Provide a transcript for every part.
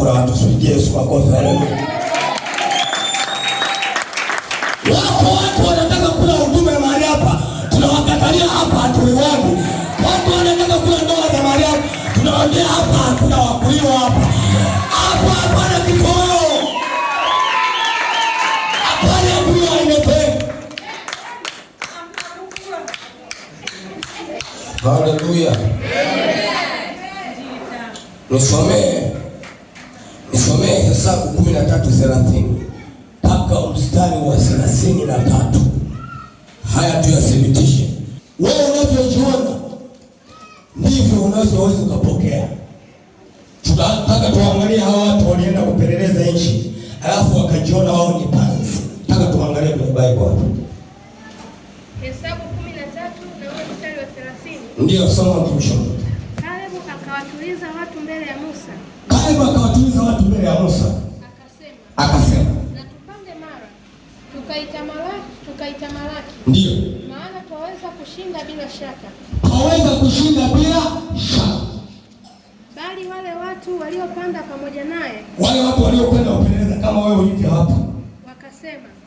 kula watu sije Yesu makofi. Haleluya. Watu wanataka kula huduma mahali hapa. Tunawakatalia hapa hatuiwani. Watu wanataka kula ndoa za mahali hapa. Tunawaambia hapa hakuna wakuliwa hapa. Hapa hapana kitoweo. Hapana kuliwa imepe. Haleluya. Nisomee Hesabu 13:30 mpaka mstari wa 33. Haya tuyathibitishe. Wewe unavyojiona ndivyo unavyoweza kupokea. Tunataka tuangalie hawa watu walienda kupeleleza nchi, alafu wakajiona wao ni panzi. Nataka tuangalie kwenye Bible hapo. Hesabu 13 na mstari wa 30. Ndio, soma mtumishi. Kalebu akawatuliza watu mbele ya Musa. Kalebu akawatuliza watu mbele ya Musa. Akasema, na tupande mara tukaitamalaki. Ndio. Maana twaweza kushinda bila shaka. Twaweza kushinda bila shaka. Bali wale watu waliopanda pamoja naye, wale watu waliokwenda kupeleleza kama wewe ulivyo hapa,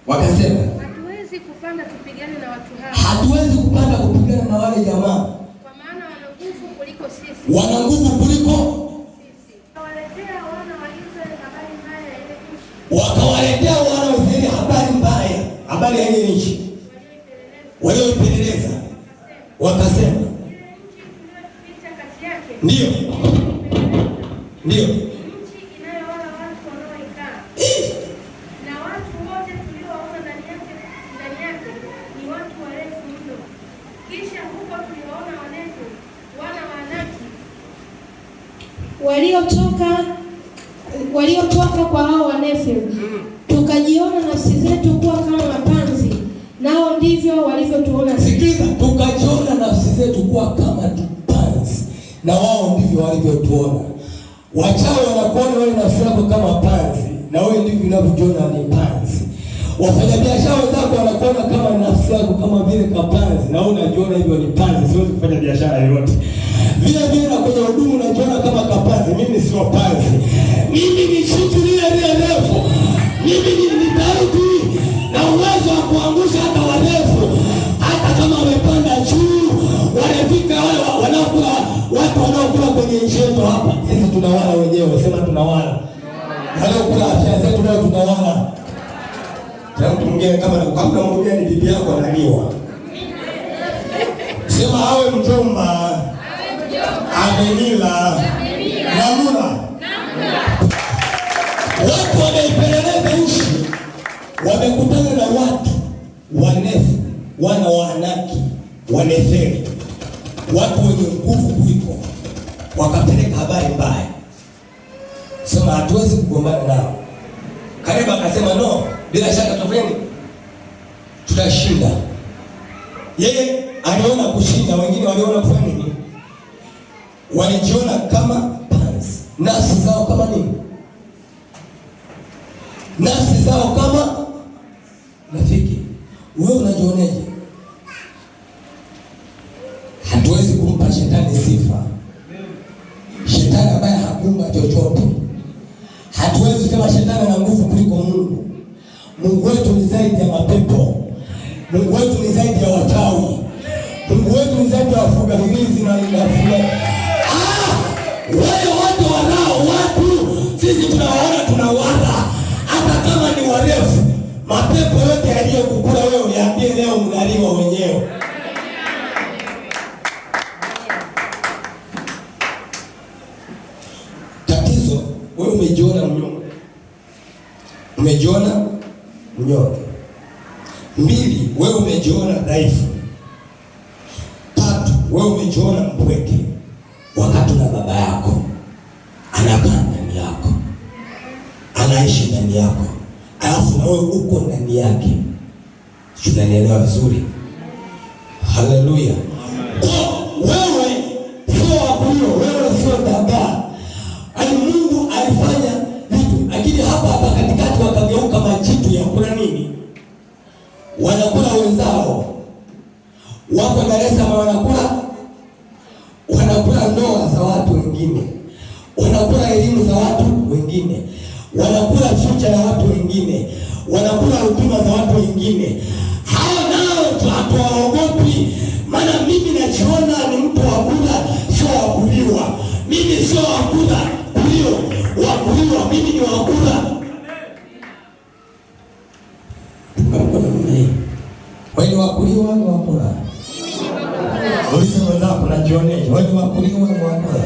wakasema hatuwezi kupanda tupigane na watu hawa. Hatuwezi kupanda kupigana na wale jamaa. Kwa maana wana nguvu kuliko sisi. Wana nguvu kuliko sisi. Wakawaletea wana wa Israeli habari mbaya ya ile nchi. Wakawaletea wana wa Israeli habari mbaya, habari ya ile nchi. Walioipeleleza. Wakasema ile nchi tuliyopita kati yake. Ndio. Ndio. Nchi inayowala watu wanaoikaa. Na watu wote tuliowaona ndani yake ni watu warefu mno. Kisha huko tuliwaona wanefu, wana wa Anaki, waliotoka kwa hao wanefu. Tukajiona nafsi zetu kuwa kama mapanzi, nao ndivyo walivyotuona sisi. Sikiliza, tukajiona nafsi zetu kuwa kama panzi, na wao ndivyo walivyotuona. Wachawi wanakuona wewe nafsi yako kama panzi, na wewe ndivyo unavyojiona ni panzi. Wafanyabiashara wenzako wanakuona kama nafsi yako kama vile kapanzi, na wewe unajiona hivyo ni panzi, siwezi kufanya biashara yoyote. Vile vile na kwenye huduma unajiona kama kapanzi, mimi sio panzi. Mimi ni chuchu lile refu. Mimi ni Daudi na uwezo wa kuangusha hata warefu, hata kama wamepanda juu, wanafika wale wanaokula watu wanaokula kwenye nchi yetu hapa. Sisi tunawala wenyewe, sema tunawala. Wanaokula afya zetu ndio tunawala. Kama mtu mwingine kama mwingine ni bibi yako analiwa. Sema awe mjomba. Amenila. Namuna. Watu wameipeleleza nchi. Wamekutana na watu wanefu, wana wa Anaki, waneferi, watu wenye nguvu kuliko. Wakapeleka habari mbaya. Sema hatuwezi kugombana nao. Kalebu akasema no, bila shaka tutafanya, tutashinda. Yeye aliona kushinda, wengine waliona kufanya nini? Walijiona kama panzi. Nafsi zao kama nini? Nafsi zao kama rafiki. Wewe unajioneje? Hatuwezi kumpa shetani sifa. Shetani ambaye hakumba chochote. Hatuwezi kusema shetani ana nguvu kuliko Mungu. Mungu wetu ni zaidi ya mapepo. Mungu wetu ni zaidi ya wachawi. Mungu wetu ni zaidi ya wafuga hirizi na wafuga. Wale watu wanao watu, sisi tunawaona tunawala. Hata kama ni warefu, mapepo yote yaliyokukula wewe yaambie leo mnaliwa wenyewe. Tatizo wewe umejiona mnyonge. Umejiona mnyonge. 2, wewe umejiona dhaifu. 3, wewe umejiona mpweke. Wakati na baba yako anakaa ndani yako, anaishi ndani yako, alafu na wewe uko ndani yake. Tunanielewa vizuri? Haleluya. Wewe sio wakulio, wewe sio dagaa. Ani Mungu alifanya vitu, lakini hapa katikati wakageuka majitu ya kula nini? Wanakula wenzao. Wako Dar es Salaam wanakula ndoa za watu wengine. wanakula elimu za watu wengine, wanakula future ya watu wengine, wanakula huduma za watu wengine. Hao nao hatuwaogopi, maana mimi najiona ni mtu wa kula, sio wa kuliwa. Mimi sio wa kula wa kuliwa, mimi ni wa kula. Wewe ni wa kuliwa, ni wa kula? Uliza wenzako na jione, wewe ni wa kuliwa, ni wa kula?